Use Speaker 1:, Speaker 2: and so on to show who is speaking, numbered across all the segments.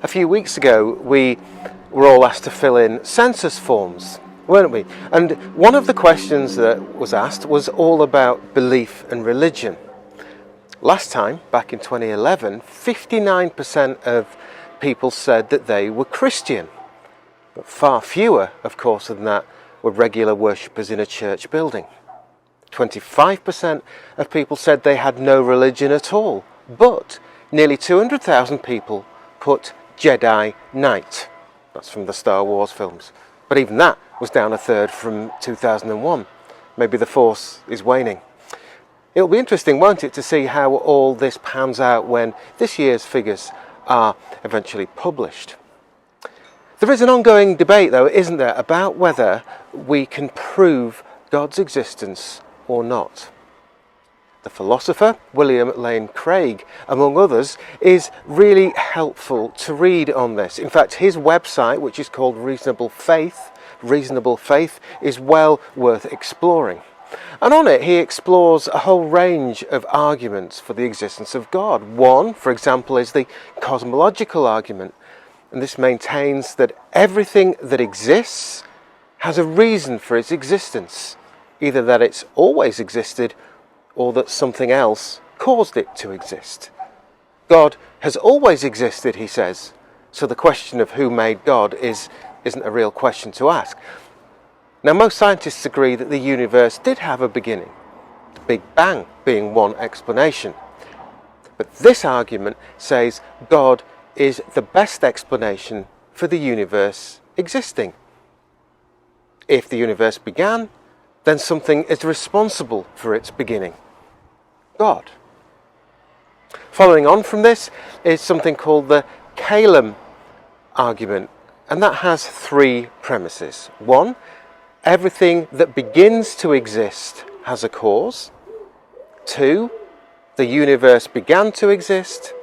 Speaker 1: A few weeks ago, we were all asked to fill in census forms, weren't we? And one of the questions that was asked was all about belief and religion. Last time, back in 2011, 59% of people said that they were Christian. But far fewer, of course, than that were regular worshippers in a church building. 25% of people said they had no religion at all, but nearly 200,000 people put Jedi Knight. That's from the Star Wars films. But even that was down a third from 2001. Maybe the force is waning. It'll be interesting, won't it, to see how all this pans out when this year's figures are eventually published. There is an ongoing debate, though, isn't there, about whether we can prove God's existence or not. The philosopher William Lane Craig, among others, is really helpful to read on this. In fact, his website, which is called Reasonable Faith, is well worth exploring. And on it, he explores a whole range of arguments for the existence of God. One, for example, is the cosmological argument. And this maintains that everything that exists has a reason for its existence, either that it's always existed or that something else caused it to exist. God has always existed, he says, so the question of who made God isn't a real question to ask. Now, most scientists agree that the universe did have a beginning, the Big Bang being one explanation. But this argument says God is the best explanation for the universe existing. If the universe began, then something is responsible for its beginning: God. Following on from this is something called the Kalam argument, and that has three premises. One, everything that begins to exist has a cause. Two, the universe began to exist.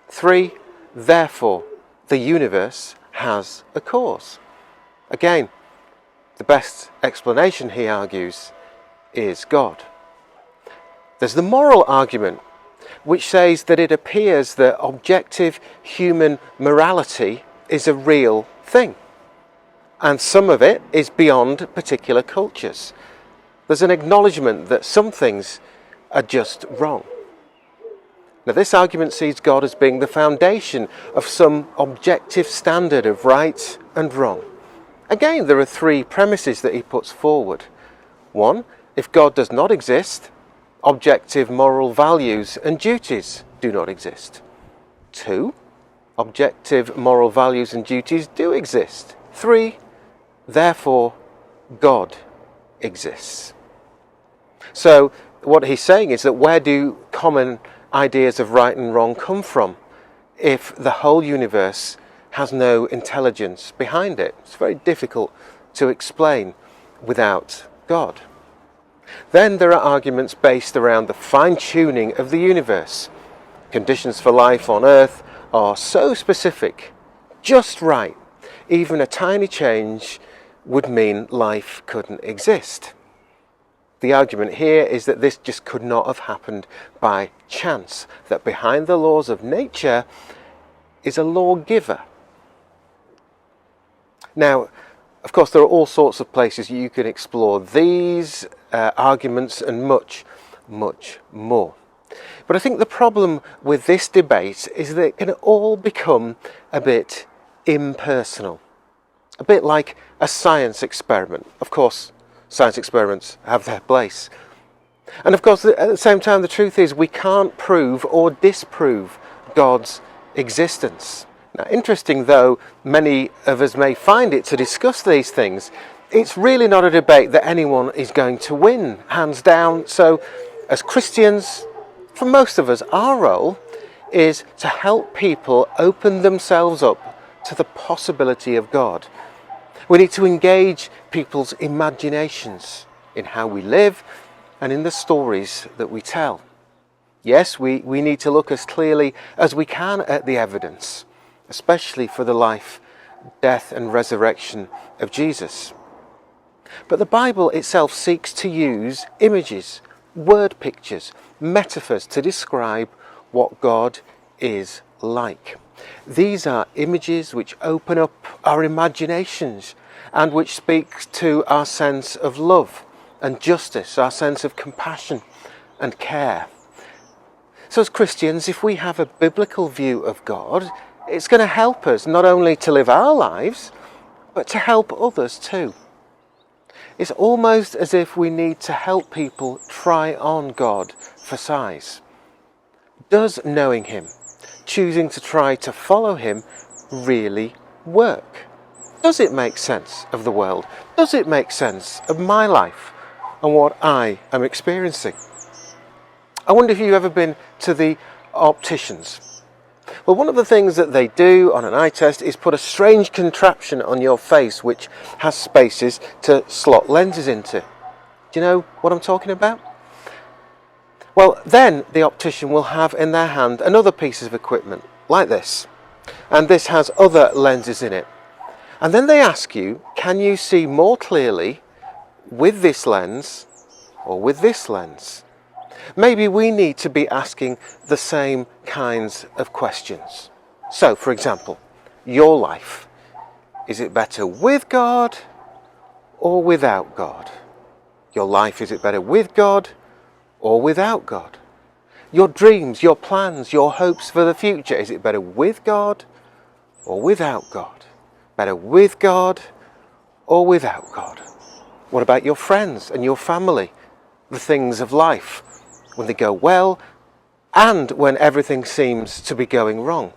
Speaker 1: Three, therefore, the universe has a cause. Again, the best explanation, he argues, is God. There's the moral argument, which says that it appears that objective human morality is a real thing, and some of it is beyond particular cultures. There's an acknowledgement that some things are just wrong. Now, this argument sees God as being the foundation of some objective standard of right and wrong. Again, there are three premises that he puts forward. One, if God does not exist, objective moral values and duties do not exist. Two, objective moral values and duties do exist. Three, therefore, God exists. So what he's saying is that where do common ideas of right and wrong come from if the whole universe has no intelligence behind it? It's very difficult to explain without God. Then there are arguments based around the fine-tuning of the universe. Conditions for life on Earth are so specific, just right, even a tiny change would mean life couldn't exist. The argument here is that this just could not have happened by chance, that behind the laws of nature is a lawgiver. Now, of course, there are all sorts of places you can explore these arguments and much, much more. But I think the problem with this debate is that it can all become a bit impersonal, a bit like a science experiment. Of course, science experiments have their place. And of course, at the same time, the truth is we can't prove or disprove God's existence. Now, interesting though many of us may find it to discuss these things, it's really not a debate that anyone is going to win, hands down. So, as Christians, for most of us, our role is to help people open themselves up to the possibility of God. We need to engage people's imaginations in how we live and in the stories that we tell. Yes, we need to look as clearly as we can at the evidence, especially for the life, death and resurrection of Jesus. But the Bible itself seeks to use images, word pictures, metaphors to describe what God is like. These are images which open up our imaginations and which speak to our sense of love and justice, our sense of compassion and care. So as Christians, if we have a biblical view of God, it's going to help us not only to live our lives, but to help others too. It's almost as if we need to help people try on God for size. Does knowing Him, choosing to try to follow Him, really work? Does it make sense of the world? Does it make sense of my life and what I am experiencing? I wonder if you've ever been to the opticians. Well, one of the things that they do on an eye test is put a strange contraption on your face which has spaces to slot lenses into. Do you know what I'm talking about? Well, then the optician will have in their hand another piece of equipment like this, and this has other lenses in it. And then they ask you, can you see more clearly with this lens or with this lens? Maybe we need to be asking the same kinds of questions. So, for example, your life, is it better with God or without God? Your life, is it better with God or without God? Your dreams, your plans, your hopes for the future, is it better with God or without God? Better with God or without God? What about your friends and your family, the things of life, when they go well and when everything seems to be going wrong?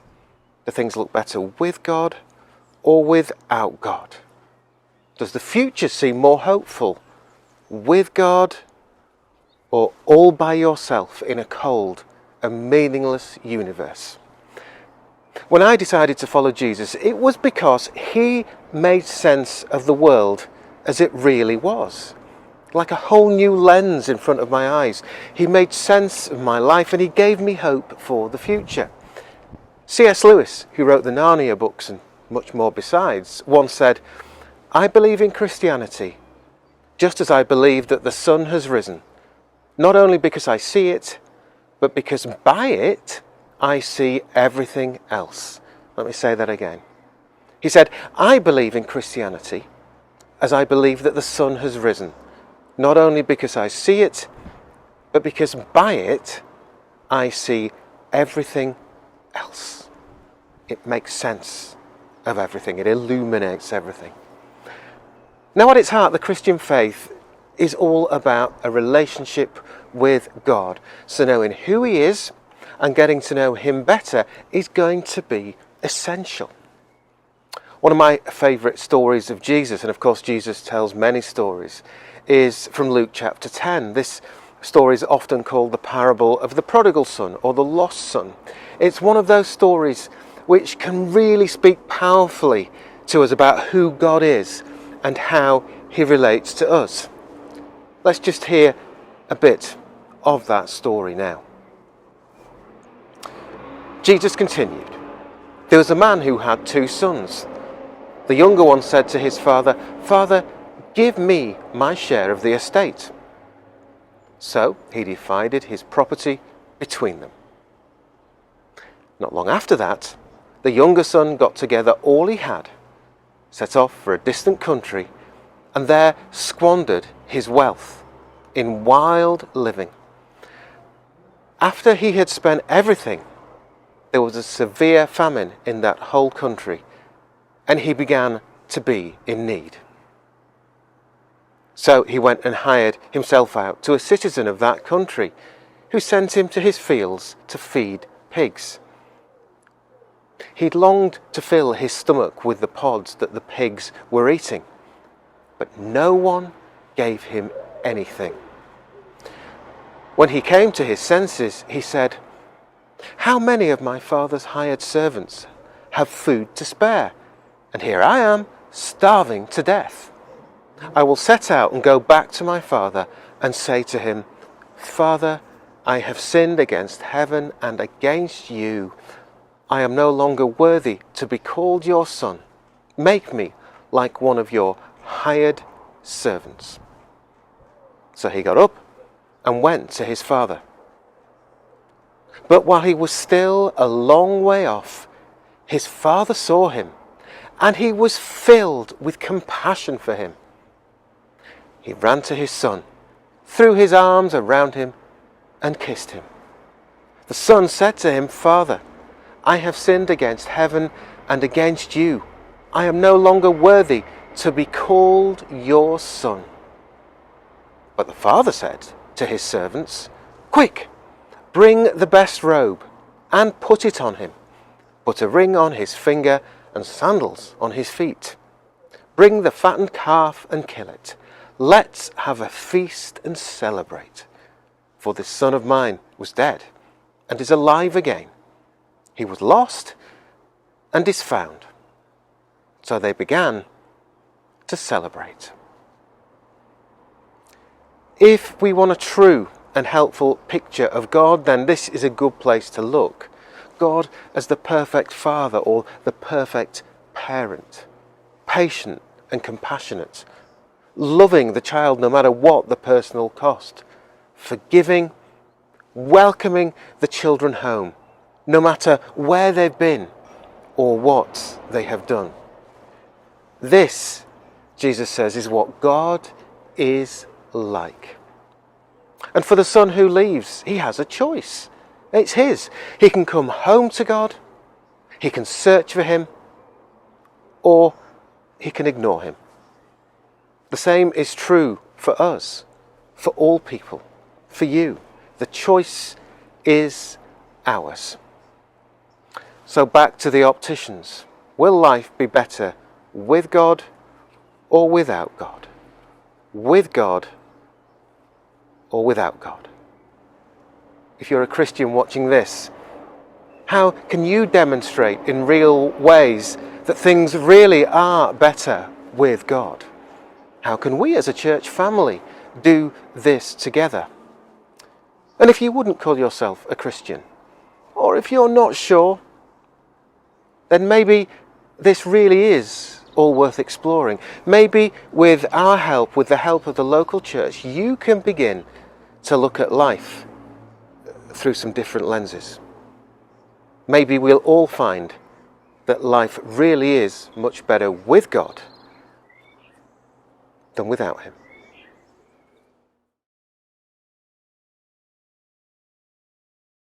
Speaker 1: Do things look better with God or without God? Does the future seem more hopeful with God or all by yourself in a cold and meaningless universe? When I decided to follow Jesus, it was because He made sense of the world as it really was. Like a whole new lens in front of my eyes. He made sense of my life and He gave me hope for the future. C.S. Lewis, who wrote the Narnia books and much more besides, once said, "I believe in Christianity just as I believe that the sun has risen, not only because I see it, but because by it I see everything else." Let me say that again. He said, "I believe in Christianity as I believe that the sun has risen, not only because I see it, but because by it I see everything else." It makes sense of everything. It illuminates everything. Now, at its heart, the Christian faith is all about a relationship with God. So knowing who He is and getting to know Him better is going to be essential. One of my favourite stories of Jesus, and of course Jesus tells many stories, is from Luke chapter 10. This story is often called the parable of the prodigal son or the lost son. It's one of those stories which can really speak powerfully to us about who God is and how He relates to us. Let's just hear a bit of that story now. Jesus continued, "There was a man who had 2 sons. The younger one said to his father, 'Father, give me my share of the estate.' So he divided his property between them. Not long after that, the younger son got together all he had, set off for a distant country, and there squandered his wealth in wild living. After he had spent everything, there was a severe famine in that whole country, and he began to be in need. So he went and hired himself out to a citizen of that country, who sent him to his fields to feed pigs. He'd longed to fill his stomach with the pods that the pigs were eating, but no one gave him anything. When he came to his senses, he said, 'How many of my father's hired servants have food to spare? And here I am, starving to death. I will set out and go back to my father and say to him, Father, I have sinned against heaven and against you. I am no longer worthy to be called your son. Make me like one of your hired servants.' So he got up and went to his father. But while he was still a long way off, his father saw him, and he was filled with compassion for him. He ran to his son, threw his arms around him, and kissed him. The son said to him, "Father, I have sinned against heaven and against you. I am no longer worthy to be called your son." But the father said to his servants, "Quick, bring the best robe and put it on him. Put a ring on his finger and sandals on his feet. Bring the fattened calf and kill it. Let's have a feast and celebrate. For this son of mine was dead and is alive again. He was lost and is found." So they began to celebrate. If we want a true and helpful picture of God, then this is a good place to look. God as the perfect father or the perfect parent, patient and compassionate, loving the child no matter what the personal cost, forgiving, welcoming the children home, no matter where they've been or what they have done. This, Jesus says, is what God is like. And for the son who leaves, he has a choice. It's his. He can come home to God, he can search for him, or he can ignore him. The same is true for us, for all people, for you. The choice is ours. So back to the opticians. Will life be better with God or without God? With God or without God? If you're a Christian watching this, how can you demonstrate in real ways that things really are better with God? How can we as a church family do this together? And if you wouldn't call yourself a Christian, or if you're not sure, then maybe this really is all worth exploring. Maybe with our help, with the help of the local church, you can begin to look at life through some different lenses. Maybe we'll all find that life really is much better with God than without him.